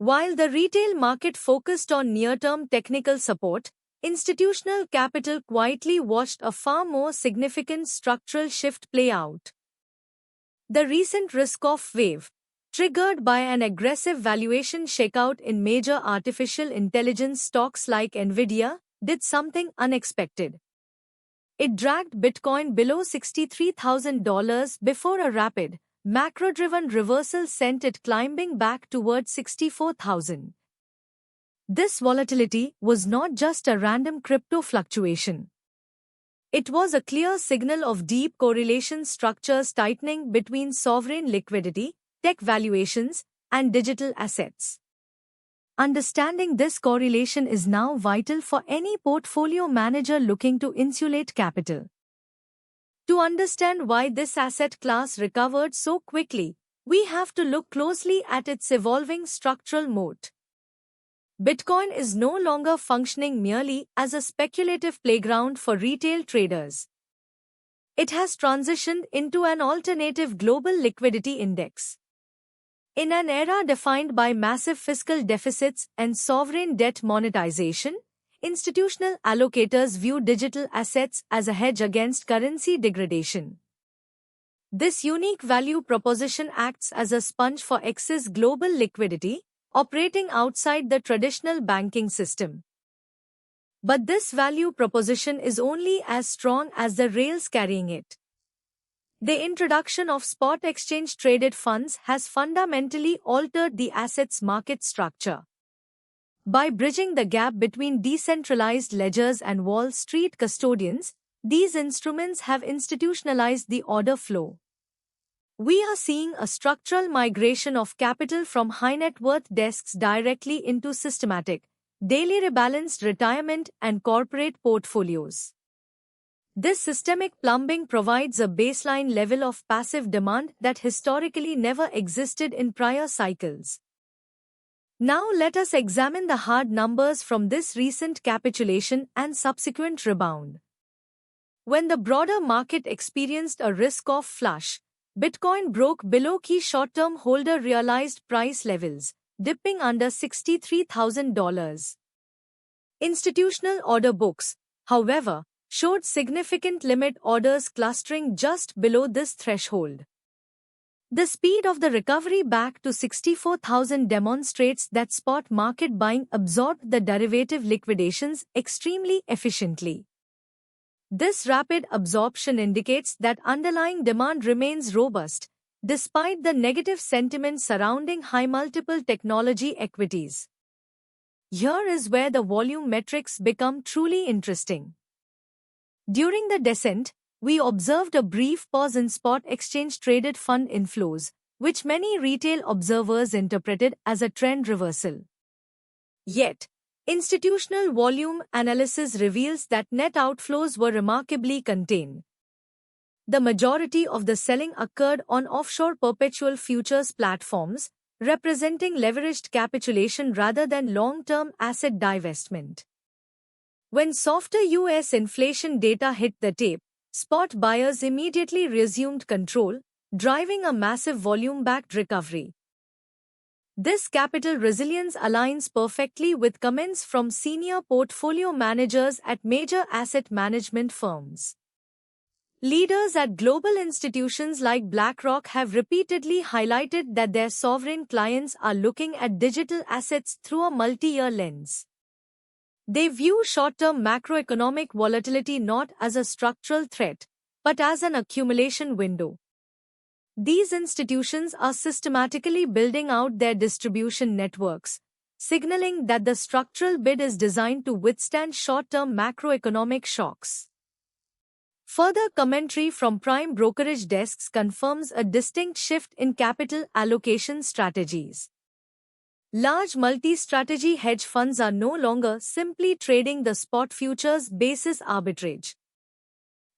While the retail market focused on near-term technical support, institutional capital quietly watched a far more significant structural shift play out. The recent risk-off wave, triggered by an aggressive valuation shakeout in major artificial intelligence stocks like Nvidia, did something unexpected. It dragged Bitcoin below $63,000 before a rapid, macro-driven reversal sent it climbing back towards 64,000. This volatility was not just a random crypto fluctuation. It was a clear signal of deep correlation structures tightening between sovereign liquidity, tech valuations, and digital assets. Understanding this correlation is now vital for any portfolio manager looking to insulate capital. To understand why this asset class recovered so quickly, we have to look closely at its evolving structural moat. Bitcoin is no longer functioning merely as a speculative playground for retail traders. It has transitioned into an alternative global liquidity index. In an era defined by massive fiscal deficits and sovereign debt monetization, institutional allocators view digital assets as a hedge against currency degradation. This unique value proposition acts as a sponge for excess global liquidity, operating outside the traditional banking system. But this value proposition is only as strong as the rails carrying it. The introduction of spot exchange-traded funds has fundamentally altered the assets market structure. By bridging the gap between decentralized ledgers and Wall Street custodians, these instruments have institutionalized the order flow. We are seeing a structural migration of capital from high-net-worth desks directly into systematic, daily rebalanced retirement and corporate portfolios. This systemic plumbing provides a baseline level of passive demand that historically never existed in prior cycles. Now let us examine the hard numbers from this recent capitulation and subsequent rebound. When the broader market experienced a risk-off flush, Bitcoin broke below key short-term holder realized price levels, dipping under $63,000. Institutional order books, however, showed significant limit orders clustering just below this threshold. The speed of the recovery back to 64,000 demonstrates that spot market buying absorbed the derivative liquidations extremely efficiently. This rapid absorption indicates that underlying demand remains robust, despite the negative sentiment surrounding high-multiple technology equities. Here is where the volume metrics become truly interesting. During the descent, we observed a brief pause in spot exchange-traded fund inflows, which many retail observers interpreted as a trend reversal. Yet, institutional volume analysis reveals that net outflows were remarkably contained. The majority of the selling occurred on offshore perpetual futures platforms, representing leveraged capitulation rather than long-term asset divestment. When softer U.S. inflation data hit the tape, spot buyers immediately resumed control, driving a massive volume-backed recovery. This capital resilience aligns perfectly with comments from senior portfolio managers at major asset management firms. Leaders at global institutions like BlackRock have repeatedly highlighted that their sovereign clients are looking at digital assets through a multi-year lens. They view short-term macroeconomic volatility not as a structural threat, but as an accumulation window. These institutions are systematically building out their distribution networks, signaling that the structural bid is designed to withstand short-term macroeconomic shocks. Further commentary from prime brokerage desks confirms a distinct shift in capital allocation strategies. Large multi-strategy hedge funds are no longer simply trading the spot futures basis arbitrage.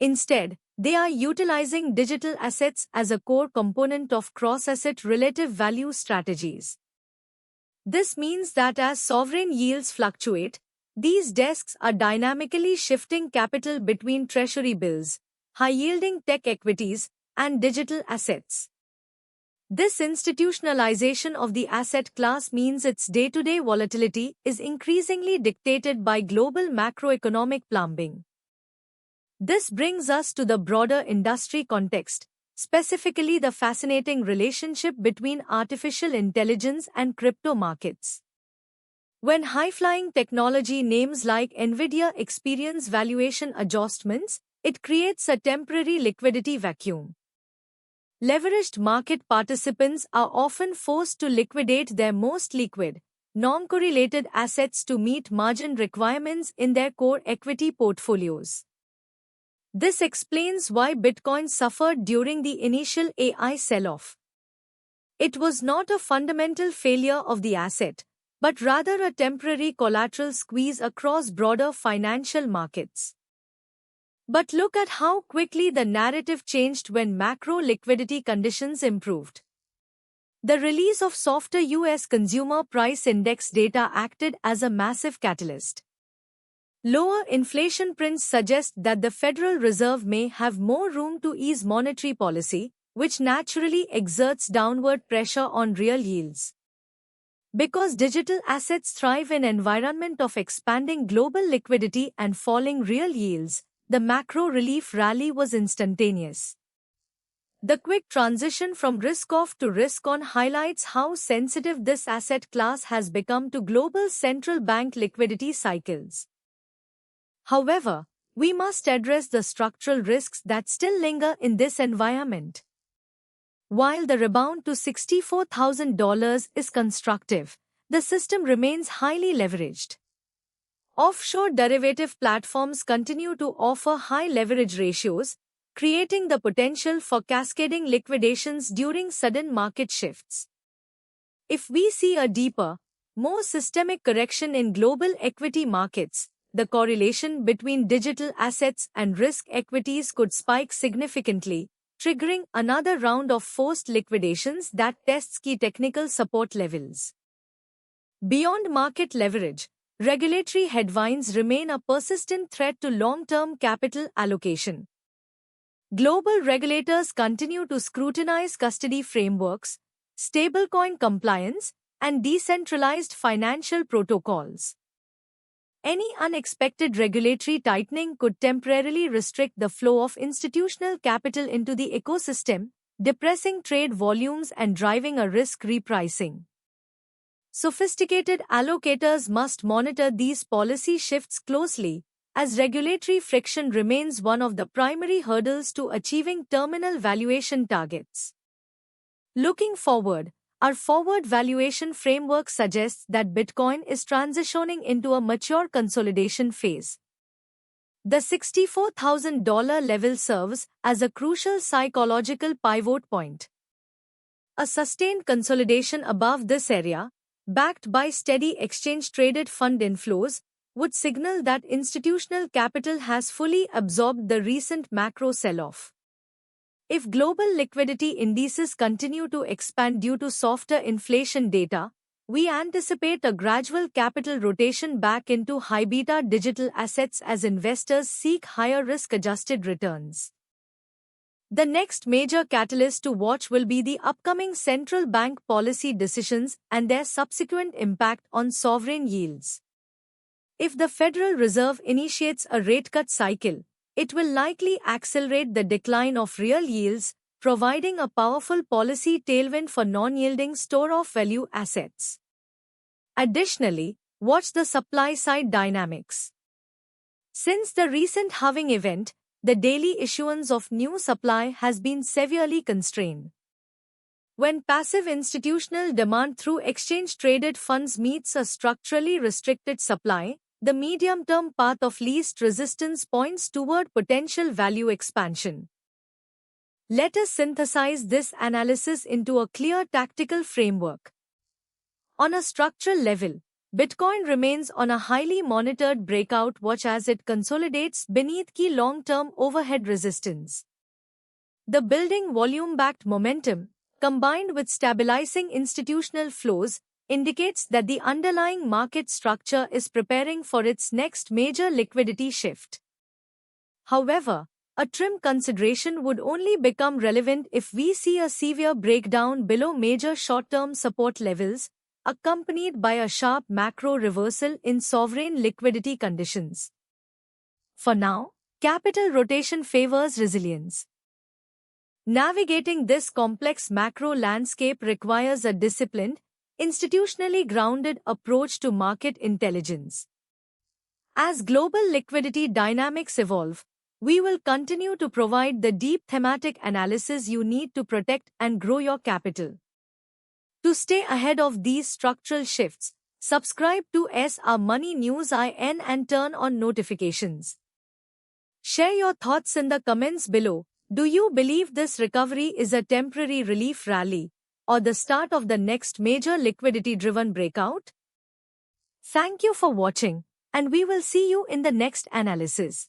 Instead, they are utilizing digital assets as a core component of cross-asset relative value strategies. This means that as sovereign yields fluctuate, these desks are dynamically shifting capital between treasury bills, high-yielding tech equities, and digital assets. This institutionalization of the asset class means its day-to-day volatility is increasingly dictated by global macroeconomic plumbing. This brings us to the broader industry context, specifically the fascinating relationship between artificial intelligence and crypto markets. When high-flying technology names like NVIDIA experience valuation adjustments, it creates a temporary liquidity vacuum. Leveraged market participants are often forced to liquidate their most liquid, non-correlated assets to meet margin requirements in their core equity portfolios. This explains why Bitcoin suffered during the initial AI sell-off. It was not a fundamental failure of the asset, but rather a temporary collateral squeeze across broader financial markets. But look at how quickly the narrative changed when macro liquidity conditions improved. The release of softer U.S. Consumer Price Index data acted as a massive catalyst. Lower inflation prints suggest that the Federal Reserve may have more room to ease monetary policy, which naturally exerts downward pressure on real yields. Because digital assets thrive in an environment of expanding global liquidity and falling real yields, the macro relief rally was instantaneous. The quick transition from risk-off to risk-on highlights how sensitive this asset class has become to global central bank liquidity cycles. However, we must address the structural risks that still linger in this environment. While the rebound to $64,000 is constructive, the system remains highly leveraged. Offshore derivative platforms continue to offer high leverage ratios, creating the potential for cascading liquidations during sudden market shifts. If we see a deeper, more systemic correction in global equity markets, the correlation between digital assets and risk equities could spike significantly, triggering another round of forced liquidations that tests key technical support levels. Beyond market leverage, regulatory headwinds remain a persistent threat to long-term capital allocation. Global regulators continue to scrutinize custody frameworks, stablecoin compliance, and decentralized financial protocols. Any unexpected regulatory tightening could temporarily restrict the flow of institutional capital into the ecosystem, depressing trade volumes and driving a risk repricing. Sophisticated allocators must monitor these policy shifts closely, as regulatory friction remains one of the primary hurdles to achieving terminal valuation targets. Looking forward, our forward valuation framework suggests that Bitcoin is transitioning into a mature consolidation phase. The $64,000 level serves as a crucial psychological pivot point. A sustained consolidation above this area, backed by steady exchange-traded fund inflows, would signal that institutional capital has fully absorbed the recent macro sell-off. If global liquidity indices continue to expand due to softer inflation data, we anticipate a gradual capital rotation back into high-beta digital assets as investors seek higher risk-adjusted returns. The next major catalyst to watch will be the upcoming central bank policy decisions and their subsequent impact on sovereign yields. If the Federal Reserve initiates a rate cut cycle, it will likely accelerate the decline of real yields, providing a powerful policy tailwind for non-yielding store-of-value assets. Additionally, watch the supply-side dynamics. Since the recent halving event, the daily issuance of new supply has been severely constrained. When passive institutional demand through exchange-traded funds meets a structurally restricted supply, the medium-term path of least resistance points toward potential value expansion. Let us synthesize this analysis into a clear tactical framework. On a structural level, Bitcoin remains on a highly monitored breakout watch as it consolidates beneath key long-term overhead resistance. The building volume-backed momentum, combined with stabilizing institutional flows, indicates that the underlying market structure is preparing for its next major liquidity shift. However, A trim consideration would only become relevant if we see a severe breakdown below major short-term support levels, accompanied by a sharp macro reversal in sovereign liquidity conditions. For now, capital rotation favors resilience. Navigating this complex macro landscape requires a disciplined, institutionally grounded approach to market intelligence. As global liquidity dynamics evolve, we will continue to provide the deep thematic analysis you need to protect and grow your capital. To stay ahead of these structural shifts, subscribe to SR Money News IN and turn on notifications. Share your thoughts in the comments below. Do you believe this recovery is a temporary relief rally or the start of the next major liquidity-driven breakout? Thank you for watching, and we will see you in the next analysis.